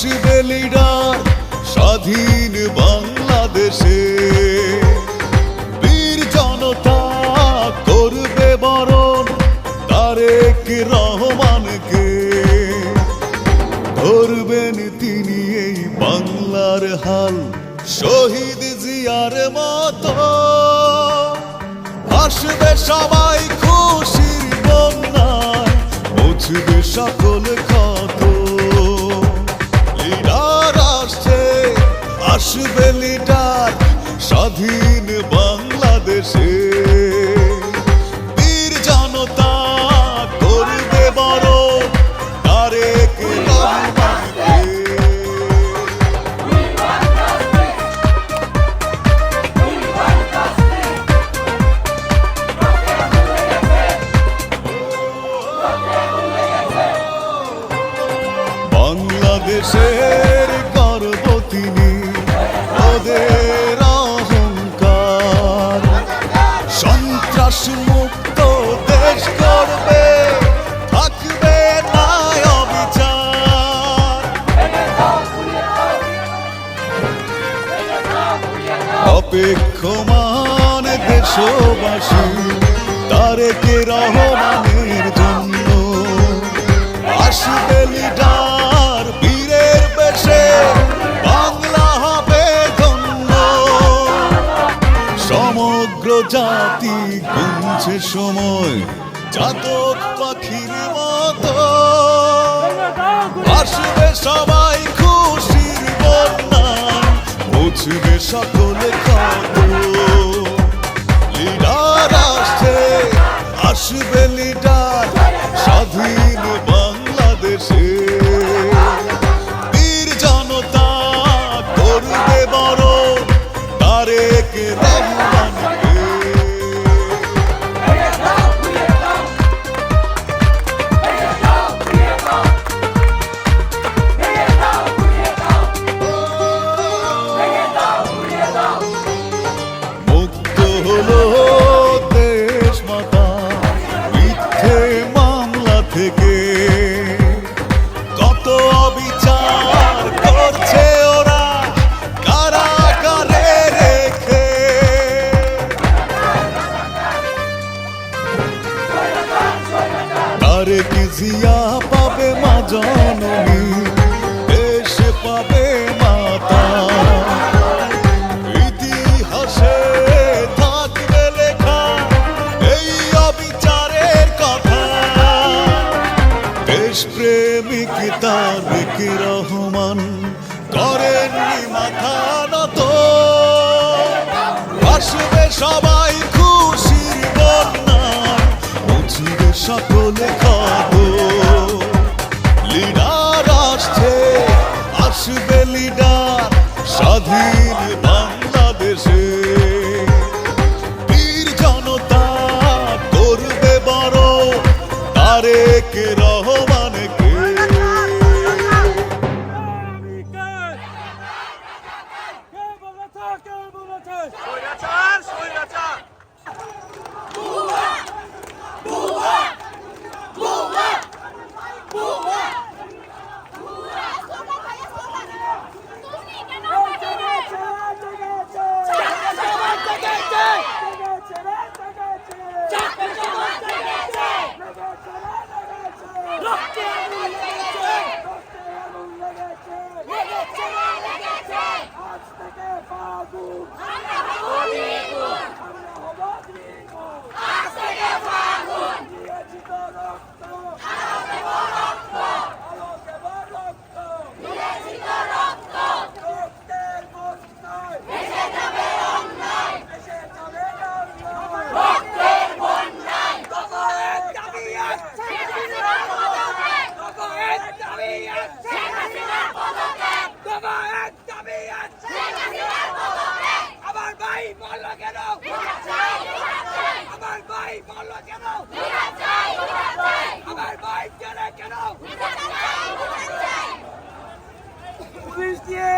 আসবে লিডার স্বাধীন বাংলাদেশে, বীর জনতা করবে বরণ তারেক রহমানকে। ধরবেন তিনি এই বাংলার হাল শহীদ জিয়ার মতো, আসবে সবাই খুশির বন্যায়, মুছবে সকল ক্ষত। লিডার আসছে, আসবে লিডার স্বাধীন বাংলাদেশে, বীর জনতা করবে বরণ তারেক রহমানকে। বাংলাদেশের গর্ব তিনি, ওদের অহংকার, সন্ত্রাস মুক্ত দেশ করবে, থাকবে না অবিচার। অপেক্ষমান দেশবাসী তারেক রহমানের জন্য, আসবে লিডার বীরের বেশে, বাংলা হবে ধন্য। সমগ্র জাতি গুনছে সময় চাতক পাখির মতো, আসবে সবাই খুশির বন্যায়, মুছবে সকল ক্ষত। লিডার আসছে, আসবে লিডার স্বাধীন বাংলাদেশে, বীর জনতা করবে বরণ তারেক রহমানকে। মুক্ত হলো দেশ মাতা মিথ্যে মামলা থেকে, কত অবিচার করছে ওরা কারাগারে রেখে। তারেক জিয়া পাবে মা জননী, দেশে পাবে মাতা, ইতিহাসে থাকবে লেখা এই অবিচারের কথা। দেশপ্রেমিক তারেক রহমান করেননি মাথা নত, আসবে সবাই খুশির বন্যায়, মুছবে সকল ক্ষত। লিডার আসছে, আসবে লিডার স্বাধীন বাংলাদেশে, বীর জনতা করবে বরণ তারেক রহমানকে। পুলিশ দিয়ে